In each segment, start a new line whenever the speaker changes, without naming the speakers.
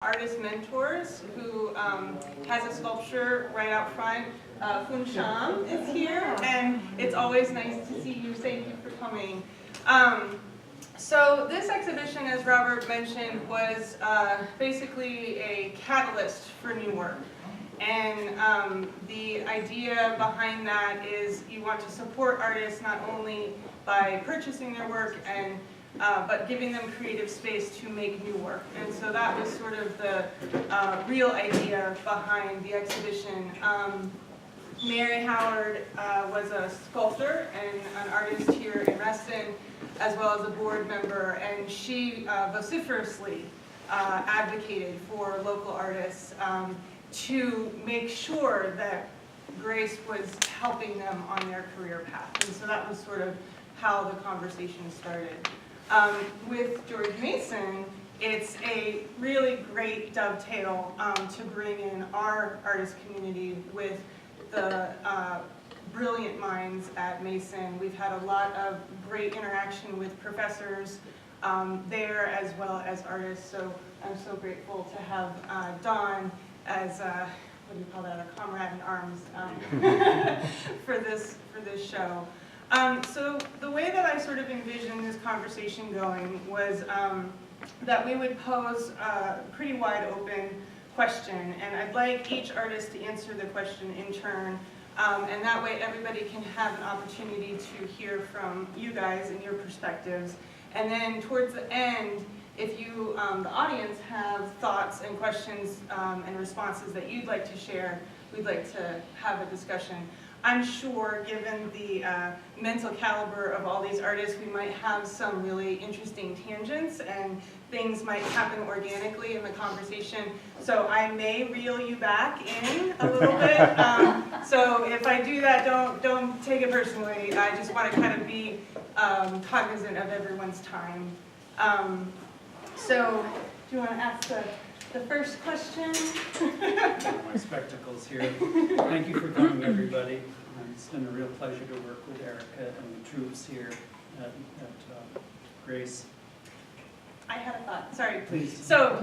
artist mentors who has a sculpture right out front. Fun Sham is here, and it's always nice to see you. Thank you for coming. So this exhibition, as Robert mentioned, was basically a catalyst for new work. And the idea behind that is you want to support artists not only by purchasing their work but giving them creative space to make new work. And so that was sort of the real idea behind the exhibition. Mary Howard was a sculptor and an artist here in Reston, as well as a board member, and she vociferously advocated for local artists to make sure that Grace was helping them on their career path. And so that was sort of how the conversation started. With George Mason, it's a really great dovetail to bring in our artist community with the brilliant minds at Mason. We've had a lot of great interaction with professors there as well as artists, so I'm so grateful to have Dawn as what do you call that, a comrade in arms for this show. So the way that I sort of envisioned this conversation going was that we would pose a pretty wide open question, and I'd like each artist to answer the question in turn, and that way everybody can have an opportunity to hear from you guys and your perspectives. And then towards the end, if you, the audience, have thoughts and questions and responses that you'd like to share, we'd like to have a discussion. I'm sure, given the mental caliber of all these artists, we might have some really interesting tangents and things might happen organically in the conversation. So I may reel you back in a little bit. So if I do that, don't take it personally. I just want to kind of be cognizant of everyone's time. So do you want to ask the first question?
My spectacles here. Thank you for coming, everybody. It's been a real pleasure to work with Erica and the troops here at Grace.
I had a thought, sorry.
Please.
So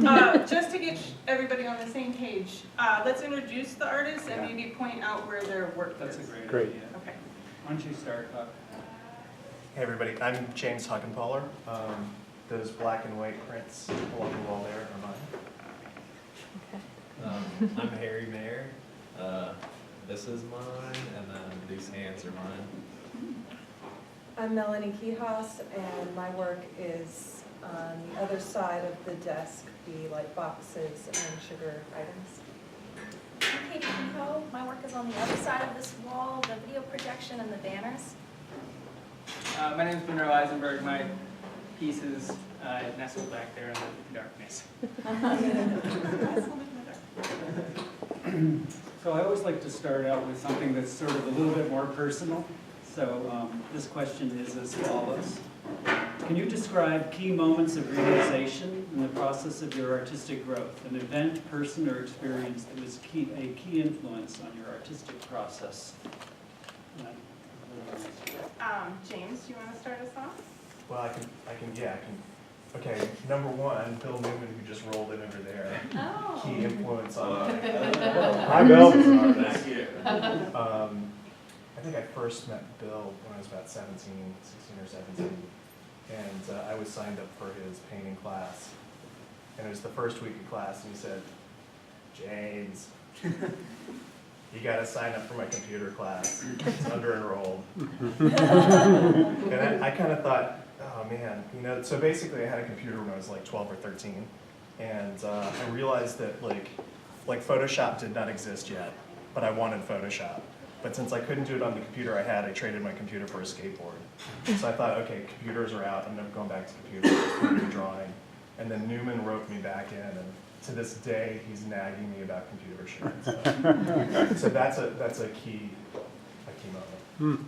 just to get everybody on the same page, let's introduce the artists and maybe point out where their work
That's
is.
a great
Great.
idea.
Okay.
Why don't you start, Huck?
Hey everybody, I'm James Huckenthaler. Those black and white prints along the wall there are mine.
I'm Harry Mayer. This is mine, and then these hands are mine.
I'm Melanie Kihas, and my work is on the other side of the desk, the light boxes and sugar items.
I'm Katie Kehoe. My work is on the other side of this wall, the video projection and the banners.
My name is Monroe Eisenberg. My piece is nestled back there in the darkness.
So I always like to start out with something that's sort of a little bit more personal. So this question is as follows. Can you describe key moments of realization in the process of your artistic growth? An event, person, or experience that was a key influence on your artistic process?
James, do you want to start us off?
Well, I can. Okay, number one, Bill Newman, who just rolled in over there.
Oh.
Key influence on Hi, Bill. Thank you. I think I first met Bill when I was about 16 or 17. And I was signed up for his painting class. And it was the first week of class, and he said, James, you got to sign up for my computer class. It's under-enrolled. And I kind of thought, oh man, so basically I had a computer when I was like 12 or 13. And I realized that like Photoshop did not exist yet, but I wanted Photoshop. But since I couldn't do it on the computer I traded my computer for a skateboard. So I thought, okay, computers are out, I'm never going back to computers, just put in drawing. And then Newman roped me back in, and to this day, he's nagging me about computer shit. So that's a key moment.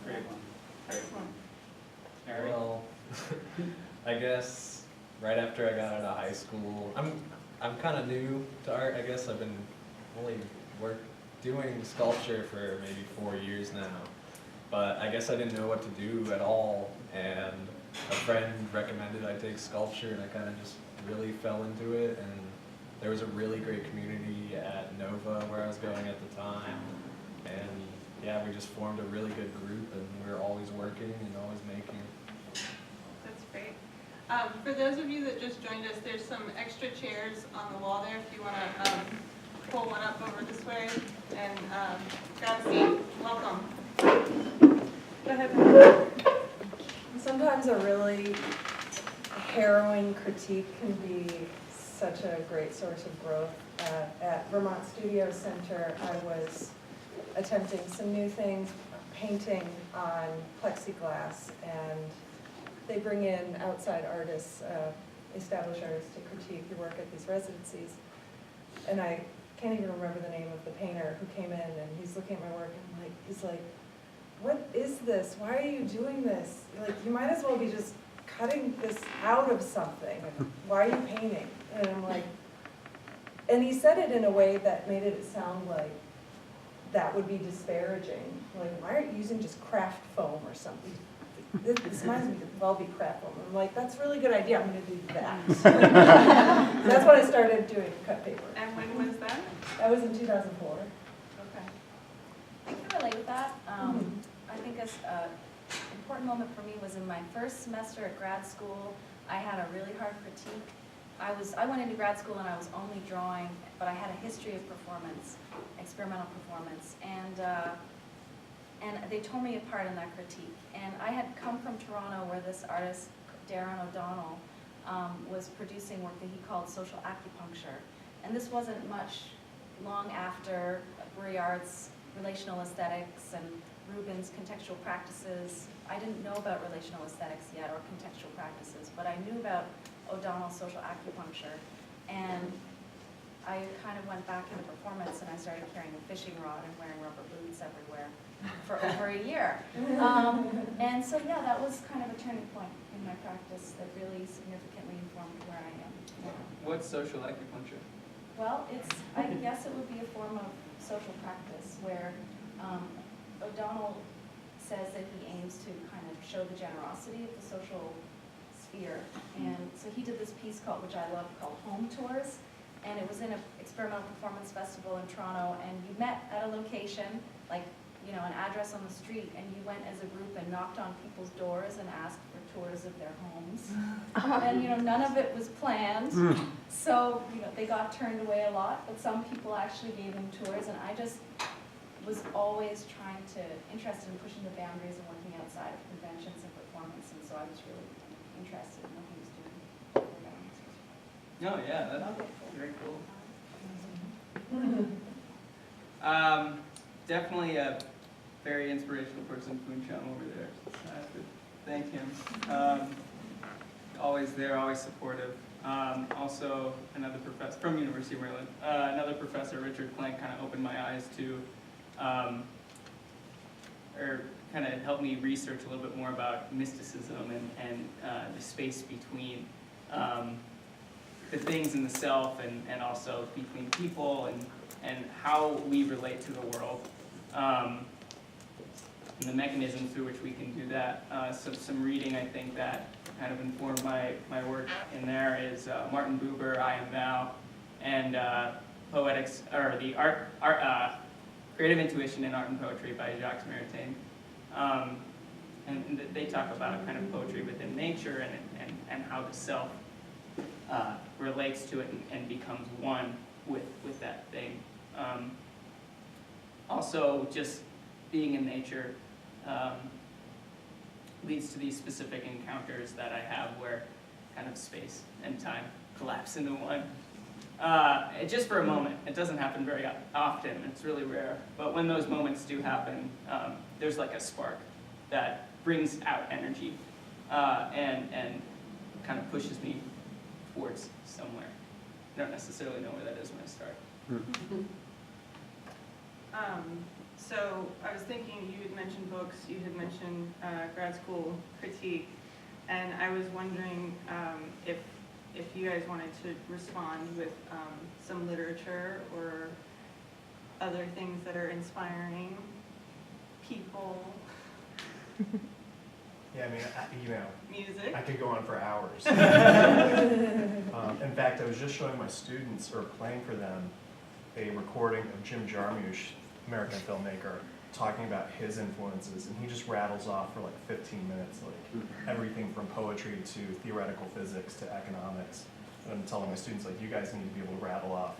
Great one.
Excellent.
Harry?
Well, I guess right after I got out of high school, I'm kind of new to art. I guess I've been only doing sculpture for maybe 4 years now, but I guess I didn't know what to do at all, and a friend recommended I take sculpture, and I kind of just really fell into it, and there was a really great community at Nova where I was going at the time. And yeah, we just formed a really good group, and we were always working and always making.
That's great. For those of you that just joined us, there's some extra chairs on the wall there if you want to pull one up over this way and grab a seat. Welcome.
Go ahead. Sometimes a really harrowing critique can be such a great source of growth. At Vermont Studio Center, I was attempting some new things, painting on plexiglass, and they bring in outside artists, established artists to critique your work at these residencies. And I can't even remember the name of the painter who came in, and he's looking at my work, and he's like, what is this? Why are you doing this? Like, you might as well be just cutting this out of something. Why are you painting? And I'm like, and he said it in a way that made it sound like that would be disparaging. Like, why aren't you using just craft foam or something? This reminds me of well be craft foam. I'm like, that's a really good idea. I'm going to do that. That's when I started doing cut paper.
And when was that?
That was in 2004.
Okay.
I can relate with that. I think an important moment for me was in my first semester at grad school. I had a really hard critique. I went into grad school and I was only drawing, but I had a history of performance, experimental performance, and they tore me apart in that critique. And I had come from Toronto, where this artist, Darren O'Donnell, was producing work that he called social acupuncture. And this wasn't much long after Brouillard's relational aesthetics and Rubin's contextual practices. I didn't know about relational aesthetics yet or contextual practices, but I knew about O'Donnell's social acupuncture. And I kind of went back into performance, and I started carrying a fishing rod and wearing rubber boots everywhere for over a year. And so, yeah, that was kind of a turning point in my practice that really significantly informed where I am now.
What's social acupuncture?
Well, I guess it would be a form of social practice where O'Donnell says that he aims to kind of show the generosity of the social sphere. And so he did this piece which I love, called Home Tours. And it was in an experimental performance festival in Toronto, and you met at a location, like, an address on the street, and you went as a group and knocked on people's doors and asked for tours of their homes. And, none of it was planned. So, they got turned away a lot, but some people actually gave them tours, and I just was always interested in pushing the boundaries and working outside of conventions and performance, and so I was really interested in what he was doing.
No, yeah, that's very cool. Definitely a very inspirational person, Poon Chum over there. I have to thank him. Always there, always supportive. Also, another professor from University of Maryland, another professor, Richard Plank, kind of opened my eyes to, or kind of helped me research a little bit more about mysticism and the space between the things in the self and also between people and how we relate to the world. And the mechanism through which we can do that. So some reading, I think, that kind of informed my work in there is Martin Buber, I Am Thou, and Poetics, or the Creative Intuition in Art and Poetry by Jacques Maritain. And they talk about kind of poetry within nature and how the self relates to it and becomes one with that thing. Also, just being in nature leads to these specific encounters that I have where kind of space and time collapse into one. Just for a moment. It doesn't happen very often. It's really rare. But when those moments do happen, there's like a spark that brings out energy and kind of pushes me towards somewhere. I don't necessarily know where that is when I start.
So I was thinking, you had mentioned books, you had mentioned grad school critique, and I was wondering if you guys wanted to respond with some literature or other things that are inspiring people.
Yeah, I mean, you know,
Music?
I could go on for hours. In fact, I was just showing my students, or playing for them, a recording of Jim Jarmusch, American filmmaker, talking about his influences, and he just rattles off for like 15 minutes, like everything from poetry to theoretical physics to economics. And I'm telling my students, like, you guys need to be able to rattle off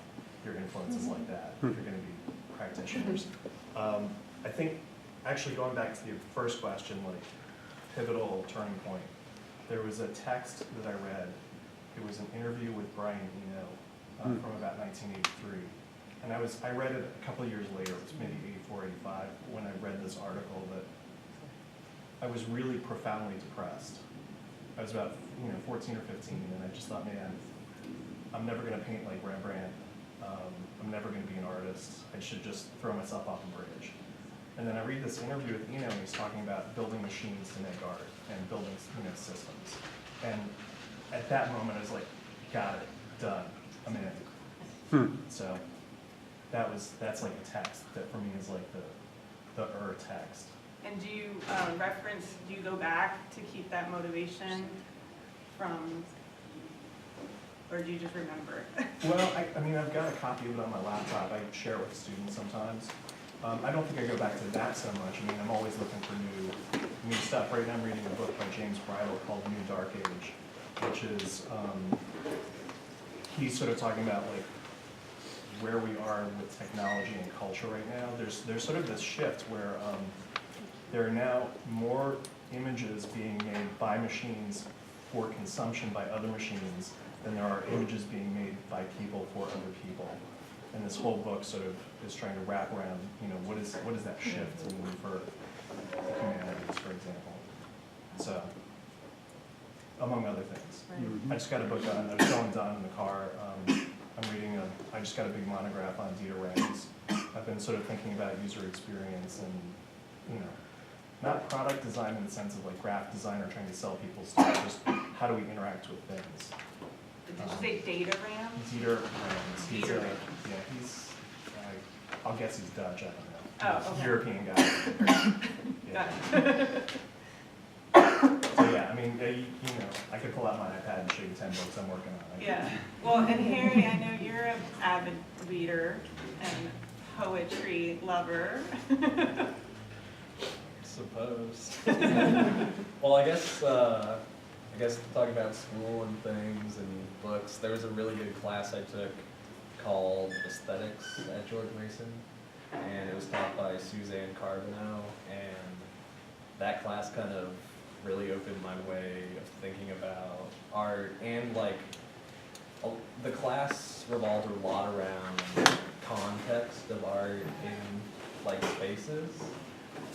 your influences like that if you're going to be practitioners. I think, actually going back to your first question, like, pivotal turning point, there was a text that I read. It was an interview with Brian Eno from about 1983. And I read it a couple of years later, it was maybe 84, 85, when I read this article that I was really profoundly depressed. I was about 14 or 15, and I just thought, man, I'm never gonna paint like Rembrandt. I'm never gonna be an artist. I should just throw myself off a bridge. And then I read this interview with Eno, and he's talking about building machines to make art and building systems. And at that moment, I was like, got it, done, I'm in. So that's like a text that for me is like the text.
And do you do you go back to keep that motivation from, or do you just remember it?
Well, I mean, I've got a copy of it on my laptop. I share it with students sometimes. I don't think I go back to that so much. I mean, I'm always looking for new stuff. Right now I'm reading a book by James Bridle called New Dark Age, which is, he's sort of talking about like where we are with technology and culture right now. There's sort of this shift where there are now more images being made by machines for consumption by other machines than there are images being made by people for other people. And this whole book sort of is trying to wrap around, what is that shift mean for the humanities, for example. So, among other things. I just got a book on, I was going down in the car. I'm reading I just got a big monograph on Dieter Rams. I've been sort of thinking about user experience and, not product design in the sense of like graphic design or trying to sell people stuff, just how do we interact with things.
Did you say data RAM?
Dieter Rams, he's
Dieter
a,
Rams.
yeah, he's, I'll guess he's Dutch, I don't know.
Oh, okay.
European guy.
Got
Yeah.
it.
So yeah, I mean, I could pull out my iPad and show you 10 books I'm working on.
Yeah. Well, and Harry, I know you're an avid reader and poetry lover.
Suppose. Well, I guess talking about school and things and books, there was a really good class I took called Aesthetics at George Mason, and it was taught by Suzanne Carbonell, and that class kind of really opened my way of thinking about art, and like the class revolved a lot around context of art in like spaces.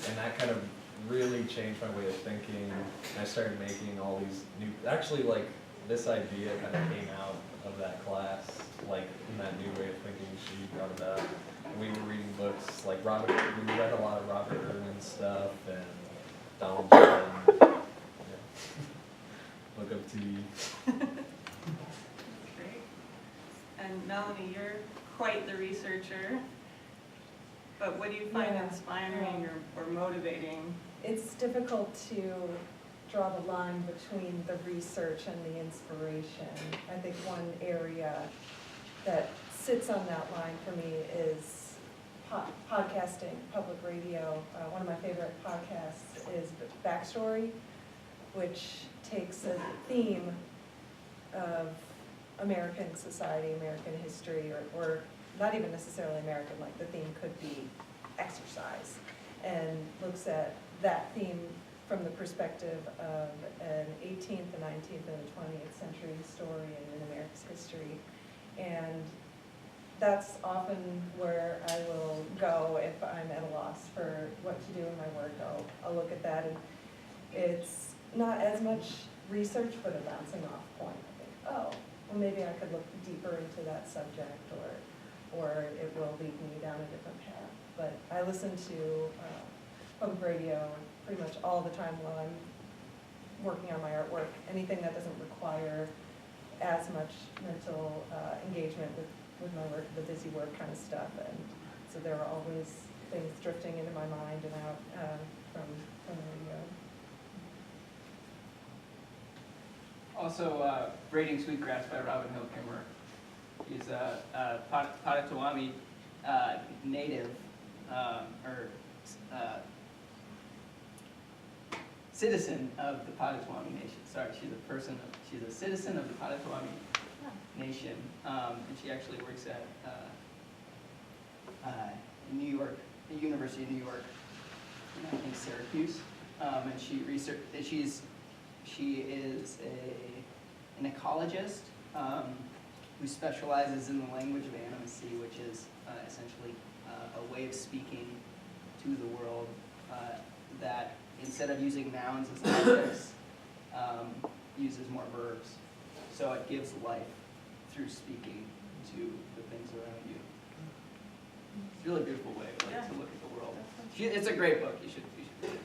And that kind of really changed my way of thinking. I started making all these actually like this idea kind of came out of that class, like in that new way of thinking she brought it up. And we were reading books like we read a lot of Robert Irwin stuff and Donald Judd, Book of Tea.
Great. And Melanie, you're quite the researcher. But what do you find
Yeah.
inspiring or motivating?
It's difficult to draw the line between the research and the inspiration. I think one area that sits on that line for me is podcasting, public radio. One of my favorite podcasts is Backstory, which takes a theme of American society, American history, or not even necessarily American, like the theme could be exercise, and looks at that theme from the perspective of an 18th, the 19th, and the 20th century historian in America's history. And that's often where I will go if I'm at a loss for what to do in my work. I'll look at that, and it's not as much research, but a bouncing off point. I think, oh, well, maybe I could look deeper into that subject, or it will lead me down a different path. But I listen to public radio pretty much all the time while I'm working on my artwork. Anything that doesn't require as much mental engagement with my work, the busy work kind of stuff. And so there are always things drifting into my mind and out from the radio.
Also, Braiding Sweetgrass by Robin Hill Kimmerer. She's a Potawatomi native, or citizen of the Potawatomi Nation. Sorry, she's a citizen of the Potawatomi Nation, and she actually works at in New York, the University of New York, I think Syracuse, and she is an ecologist who specializes in the language of animacy, which is essentially a way of speaking to the world that instead of using nouns as objects, uses more verbs. So it gives life through speaking to the things around you. It's a really beautiful way to look at the world. It's a great book. You should read it.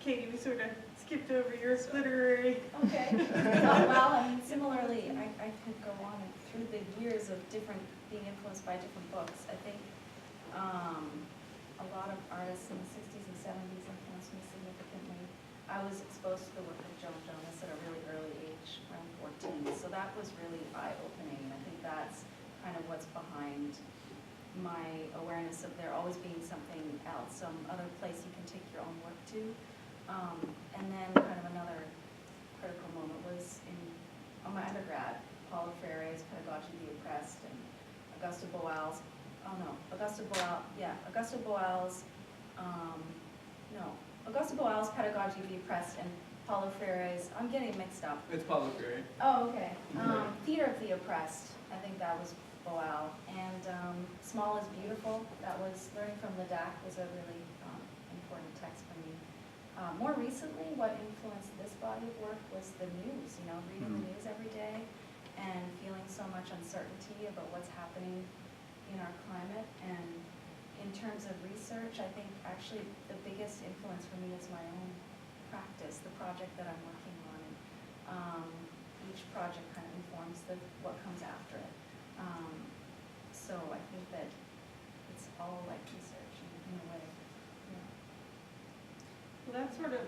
Katie, we sort of skipped over your literary.
Okay. Well, I mean, similarly, I could go on through the years of being influenced by different books. I think a lot of artists in the 60s and 70s influenced me significantly. I was exposed to the work of Joan Jonas at a really early age, around 14, so that was really eye-opening. I think that's kind of what's behind my awareness of there always being something else, some other place you can take your own work to. And then kind of another critical moment was on my undergrad, Paulo Freire's Pedagogy of the Oppressed and Augusto Boal's, Augusto Boal's Pedagogy of the Oppressed and Paulo Freire's, I'm getting mixed up.
It's Paulo Freire.
Oh, okay. Theater of the Oppressed, I think that was Boal. And Small is Beautiful, that was, learning from Ledac was a really important text for me. More recently, what influenced this body of work was the news, reading the news every day and feeling so much uncertainty about what's happening in our climate. And in terms of research, I think actually the biggest influence for me is my own practice, the project that I'm working on. Each project kind of informs what comes after it. So I think that it's all like research in a way.
Well, that sort of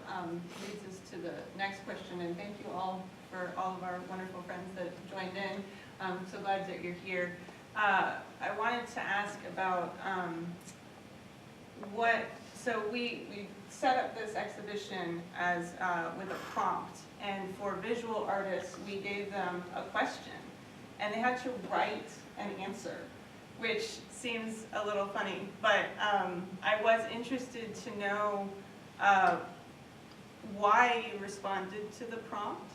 leads us to the next question, and thank you all for all of our wonderful friends that joined in. I'm so glad that you're here. I wanted to ask about so we set up this exhibition as with a prompt, and for visual artists, we gave them a question, and they had to write an answer, which seems a little funny, but I was interested to know why you responded to the prompt,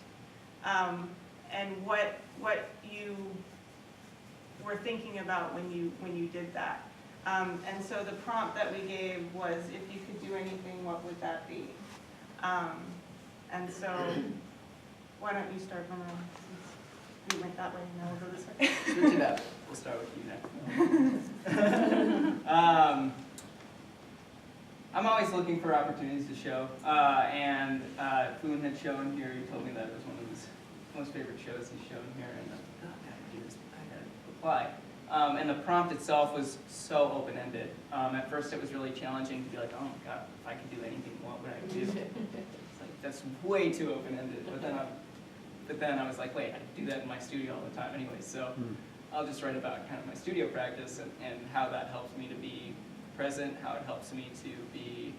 and what you were thinking about when you did that. And so the prompt that we gave was, if you could do anything, what would that be? And so, why don't you start, Monroe, since we went that way, and now we'll go this way.
Switch it up. We'll start with you next. I'm always looking for opportunities to show, and Foon had shown here. He told me that it was one of his most favorite shows he's shown here, and I gotta do this. I gotta apply. And the prompt itself was so open-ended. At first, it was really challenging to be like, oh my god, if I could do anything, what would I do? It's like, that's way too open-ended. But then I was like, wait, I do that in my studio all the time anyway, so I'll just write about kind of my studio practice and how that helps me to be present, how it helps me to be,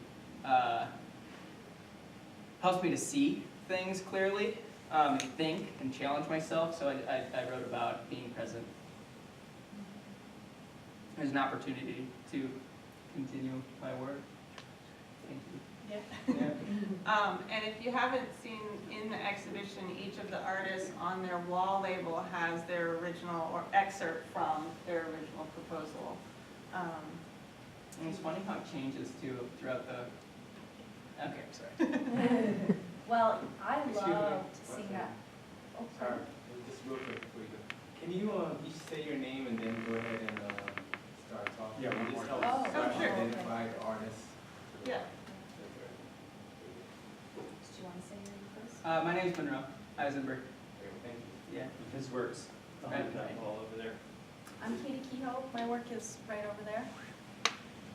helps me to see things clearly, and think and challenge myself. So I wrote about being present. There's an opportunity to continue my work. Thank you.
Yeah. And if you haven't seen in the exhibition, each of the artists on their wall label has their original or excerpt from their original proposal.
And it's funny how it changes too throughout the. Okay, sorry.
Well, I
Excuse me.
loved seeing that. Oh,
Sorry, just real quick before you go. Can you each say your name and then go ahead and start talking?
Yeah,
And
one
just
more
help
time.
start
Oh, sure.
identify the artists.
Yeah.
Do you want to say your name first?
My name's Monroe Eisenberg.
Thank you.
Yeah.
His work's behind that wall over there.
I'm Katie Kehoe. My work is right over there.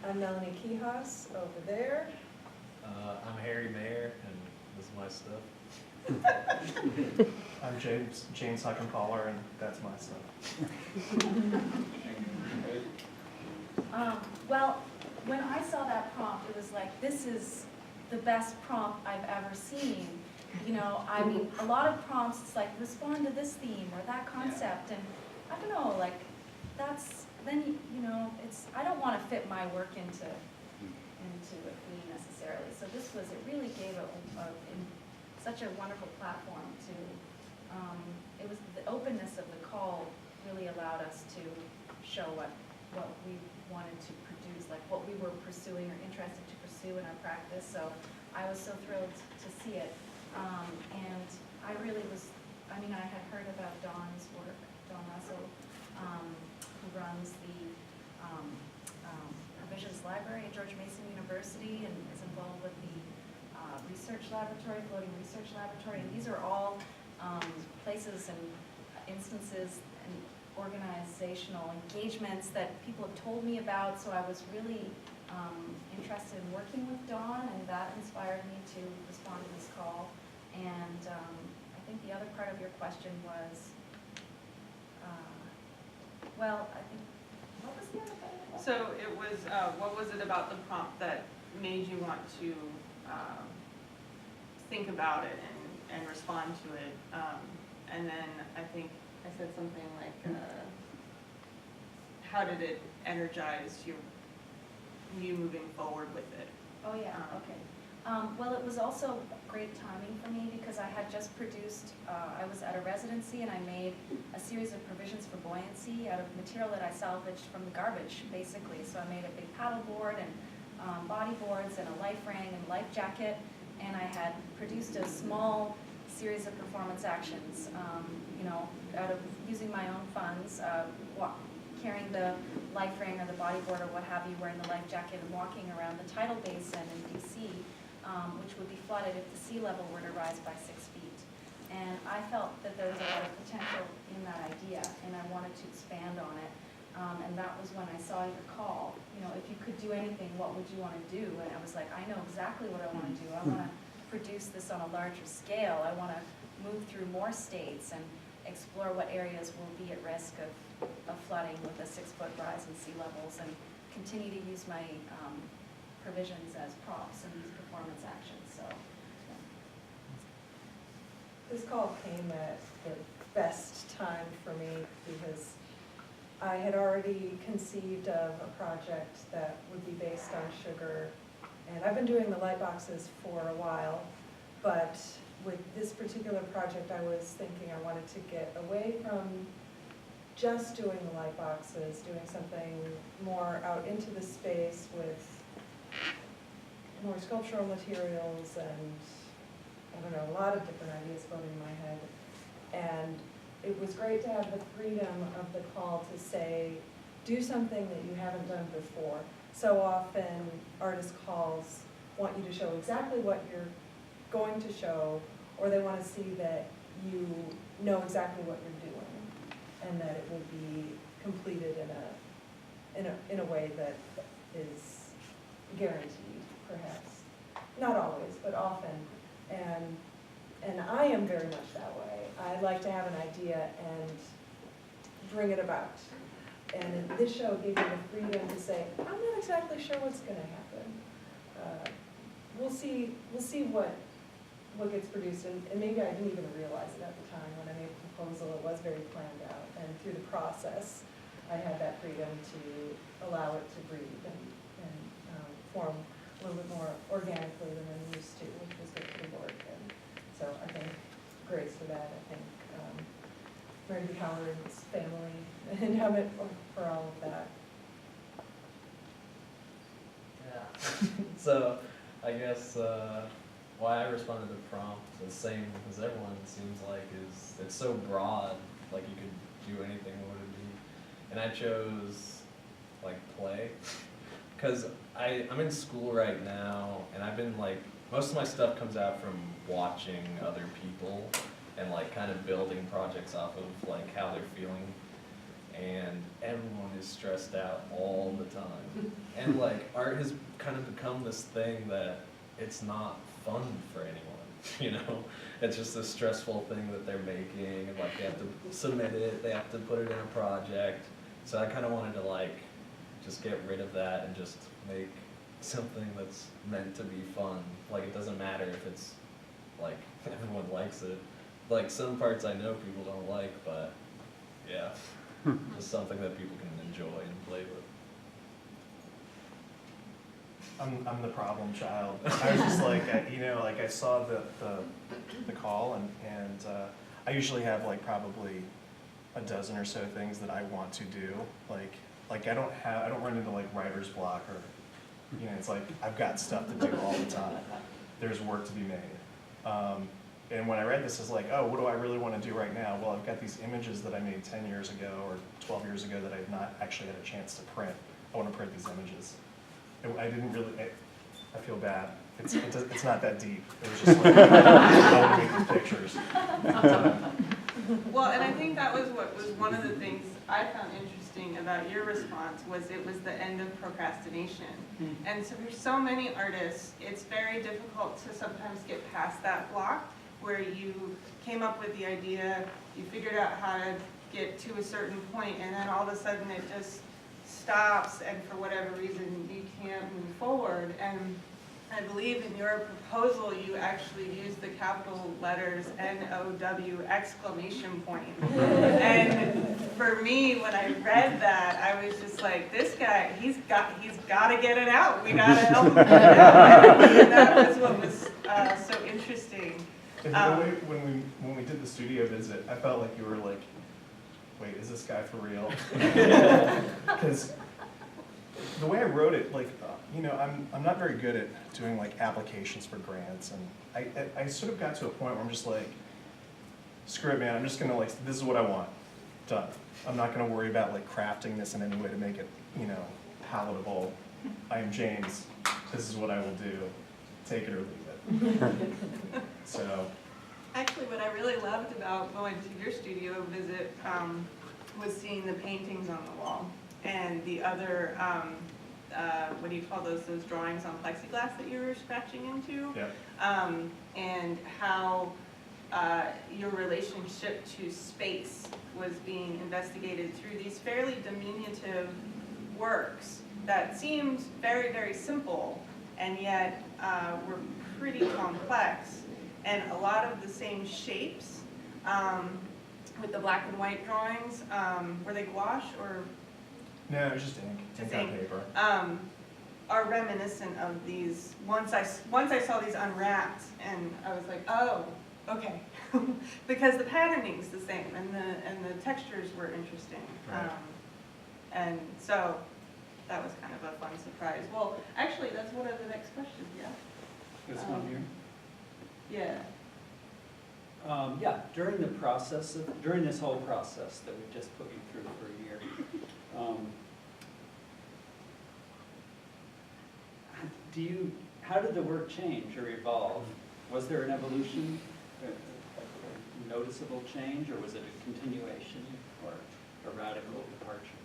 I'm Melanie Kihas over there.
I'm Harry Mayer, and this is my stuff.
I'm James Huckenpaller, and that's my stuff.
Well, when I saw that prompt, it was like, this is the best prompt I've ever seen. You know, I mean, a lot of prompts, it's like, respond to this theme or that concept, and I don't know, like, that's, then, you know, it's, I don't want to fit my work into a theme necessarily. So this was, it really gave such a wonderful platform to, it was, the openness of the call really allowed us to show what we wanted to produce, like what we were pursuing or interested to pursue in our practice. So I was so thrilled to see it. And I really was, I mean, I had heard about Dawn's work, Dawn Russell, who runs the Provisions Library at George Mason University and is involved with the research laboratory, floating research laboratory. And these are all places and instances and organizational engagements that people have told me about. So I was really interested in working with Dawn, and that inspired me to respond to this call. And I think the other part of your question was, well, I think, what was the other part of the question?
So it was, what was it about the prompt that made you want to think about it and respond to it? And then I think I said something like, how did it energize you moving forward with it?
Oh, yeah, okay. Well, it was also great timing for me because I had just produced, I was at a residency and I made a series of provisions for buoyancy out of material that I salvaged from the garbage, basically. So I made a big paddle board and body boards and a life ring and life jacket, and I had produced a small series of performance actions, you know, out of using my own funds, carrying the life ring or the body board or what have you, wearing the life jacket and walking around the tidal basin in DC, which would be flooded if the sea level were to rise by 6 feet. And I felt that there was a lot of potential in that idea, and I wanted to expand on it. And that was when I saw your call, you know, if you could do anything, what would you want to do? And I was like, I know exactly what I want to do. I want to produce this on a larger scale. I want to move through more states and explore what areas will be at risk of flooding with a 6-foot rise in sea levels, and continue to use my provisions as props in these performance actions. So
This call came at the best time for me because I had already conceived of a project that would be based on sugar, and I've been doing the light boxes for a while, but with this particular project I was thinking I wanted to get away from just doing the light boxes, doing something more out into the space with more sculptural materials and, I don't know, a lot of different ideas floating in my head. And it was great to have the freedom of the call to say, do something that you haven't done before. So often, artist calls want you to show exactly what you're going to show, or they want to see that you know exactly what you're doing, and that it will be completed in a way that is guaranteed, perhaps. Not always, but often. And I am very much that way. I like to have an idea and bring it about. And this show gave me the freedom to say, I'm not exactly sure what's going to happen. We'll see what gets produced, and maybe I didn't even realize it at the time when I made the proposal. It was very planned out, and through the process, I had that freedom to allow it to breathe and form a little bit more organically than I'm used to, which was good for the work. And so I thank Grace for that. I thank Mary B. Howard's family and Emmett for all of that.
Yeah. So I guess why I responded to the prompt the same as everyone seems like is it's so broad, like you could do anything what would it be. And I chose like play because I'm in school right now, and I've been like, most of my stuff comes out from watching other people and like kind of building projects off of like how they're feeling. And everyone is stressed out all the time. And like art has kind of become this thing that it's not fun for anyone. you know? It's just a stressful thing that they're making, and like they have to submit it, they have to put it in a project. So I kind of wanted to like just get rid of that and just make something that's meant to be fun. Like it doesn't matter if it's like everyone likes it. Like some parts I know people don't like, but yeah, just something that people can enjoy and play with.
I'm the problem child. I was just like, you know, like I saw the call and I usually have like probably a dozen or so things that I want to do. Like I don't run into like writer's block or, you know, it's like I've got stuff to do all the time. There's work to be made. And when I read this, it's like, oh, what do I really want to do right now? Well, I've got these images that I made 10 years ago or 12 years ago that I've not actually had a chance to print. I want to print these images. I didn't really, I feel bad. It's not that deep. It was just like, I want to make these pictures.
Well, and I think that was what was one of the things I found interesting about your response was it was the end of procrastination. And so for so many artists, it's very difficult to sometimes get past that block where you came up with the idea, you figured out how to get to a certain point, and then all of a sudden it just stops, and for whatever reason you can't move forward. And I believe in your proposal you actually used the capital letters NOW exclamation point. And for me, when I read that, I was just like, this guy, he's got to get it out. We got to help him get it out. And that was what was so interesting.
And when we did the studio visit, I felt like you were like, wait, is this guy for real? Because the way I wrote it, like, you know, I'm not very good at doing like applications for grants, and I sort of got to a point where I'm just like, screw it, man. I'm just gonna like, this is what I want, done. I'm not gonna worry about like crafting this in any way to make it, you know, palatable. I am James. This is what I will do. Take it or leave it. So.
Actually, what I really loved about going to your studio visit was seeing the paintings on the wall and the other, what do you call those drawings on plexiglass that you were scratching into?
Yep.
And how your relationship to space was being investigated through these fairly diminutive works that seemed very, very simple and yet were pretty complex. And a lot of the same shapes with the black and white drawings, were they gouache or?
No, it was just ink.
Just
Ink on
ink.
paper.
Are reminiscent of these. Once I saw these unwrapped, and I was like, oh, okay, because the patterning's the same, and the textures were interesting,
Right.
and so that was kind of a fun surprise. Well, actually, that's one of the next questions. Yeah.
This one here?
Yeah.
Yeah, during this whole process that we've just put you through for a year, how did the work change or evolve? Was there an evolution, a noticeable change, or was it a continuation or a radical departure?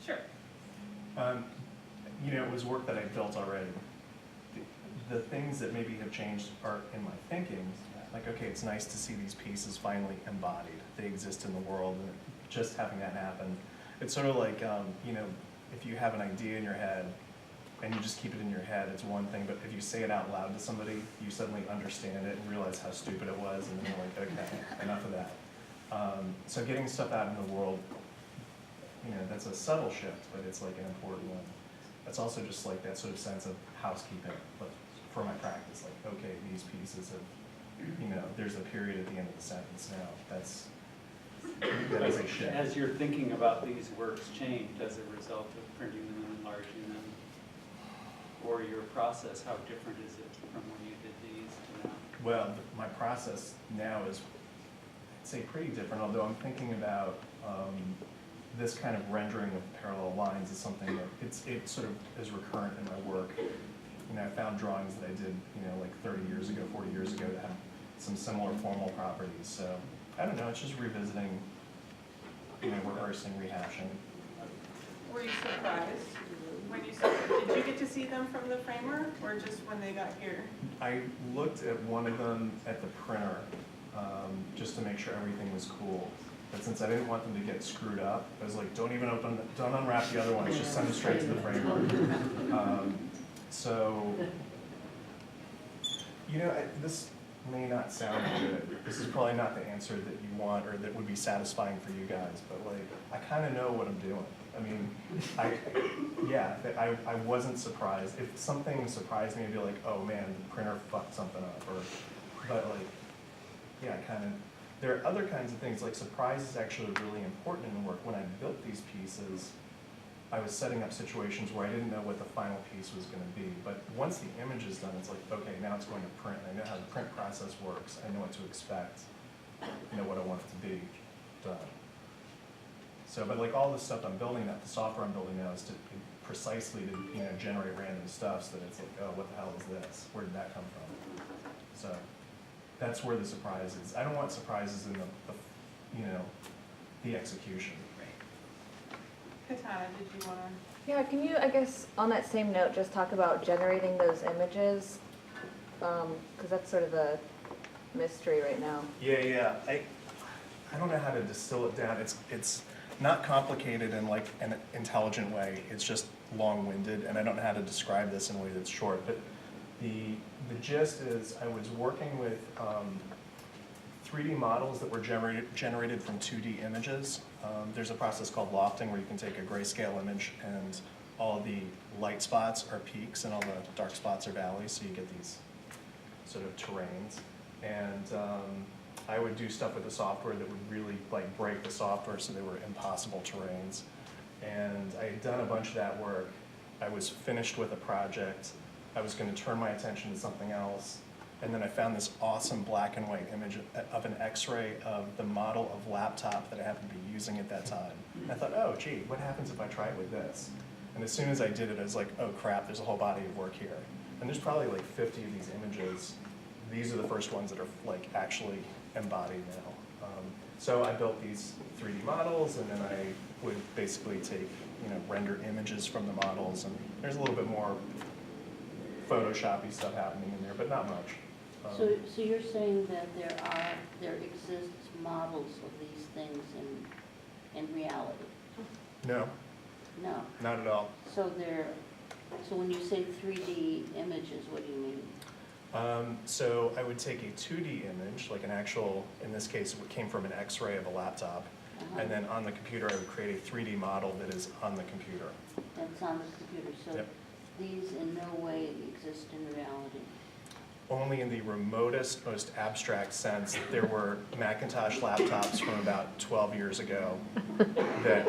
Sure.
You know, it was work that I built already. The things that maybe have changed are in my thinking, like, okay, it's nice to see these pieces finally embodied. They exist in the world, and just having that happen. It's sort of like, you know, if you have an idea in your head and you just keep it in your head, it's one thing, but if you say it out loud to somebody, you suddenly understand it and realize how stupid it was, and then you're like, okay, enough of that. So getting stuff out in the world, you know, that's a subtle shift, but it's like an important one. That's also just like that sort of sense of housekeeping, but for my practice, like, okay, these pieces have, you know, there's a period at the end of the sentence now. That is a shift.
As you're thinking about these works changed as a result of printing them and enlarging them, or your process, how different is it from when you did these to now?
Well, my process now is, I'd say, pretty different, although I'm thinking about this kind of rendering of parallel lines is something that it sort of is recurrent in my work. You know, I found drawings that I did, you know, like 30 years ago, 40 years ago that have some similar formal properties. So, I don't know, it's just revisiting, you know, rehearsing, rehashing.
were you surprised when you saw them? Did you get to see them from the framer or just when they got here?
I looked at one of them at the printer, just to make sure everything was cool. But since I didn't want them to get screwed up, I was like, don't unwrap the other ones, just send them straight to the framer. So, you know, this may not sound good. This is probably not the answer that you want or that would be satisfying for you guys, but like, I kind of know what I'm doing. I mean, I wasn't surprised. If something surprised me, I'd be like, oh man, the printer fucked something up, but like, yeah, kind of. There are other kinds of things, like surprise is actually really important in work. When I built these pieces, I was setting up situations where I didn't know what the final piece was gonna be. But once the image is done, it's like, okay, now it's going to print. I know how the print process works. I know what to expect. I know what I want it to be done. So, but like all the stuff I'm building now, the software I'm building now is to precisely to, you know, generate random stuff so that it's like, oh, what the hell is this? Where did that come from? So that's where the surprise is. I don't want surprises in the you know, the execution.
Katana, did you want to?
Yeah, can you, I guess, on that same note, just talk about generating those images? Because that's sort of a mystery right now.
Yeah. I don't know how to distill it down. It's not complicated in like an intelligent way. It's just long-winded, and I don't know how to describe this in a way that's short. But the gist is I was working with 3D models that were generated from 2D images. There's a process called lofting where you can take a grayscale image and all the light spots are peaks and all the dark spots are valleys, so you get these sort of terrains. And I would do stuff with the software that would really like break the software so they were impossible terrains. And I had done a bunch of that work. I was finished with a project. I was going to turn my attention to something else. And then I found this awesome black and white image of an x-ray of the model of laptop that I happened to be using at that time. And I thought, oh gee, what happens if I try it with this? And as soon as I did it, I was like, oh crap, there's a whole body of work here. And there's probably like 50 of these images. These are the first ones that are like actually embodied now. So I built these 3D models, and then I would basically take, you know, render images from the models, and there's a little bit more Photoshop-y stuff happening in there, but not much.
So you're saying that there exists models of these things in reality?
No,
No.
not at all.
So when you say 3D images, what do you mean?
So I would take a 2D image, like an actual, in this case, it came from an X-ray of a laptop, and then on the computer I would create a 3D model that is on the computer.
That's on the computer. So
Yep.
these in no way exist in reality?
Only in the remotest, most abstract sense. There were Macintosh laptops from about 12 years ago that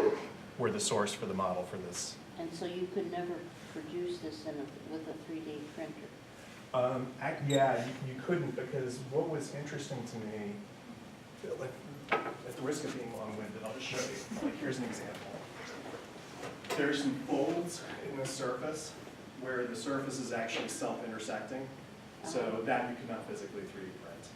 were the source for the model for this.
And so you could never produce this with a 3D printer?
Yeah, you couldn't, because what was interesting to me, like, at the risk of being long-winded, I'll just show you. Like, here's an example. There's some folds in the surface where the surface is actually self-intersecting, so that you could not physically 3D print.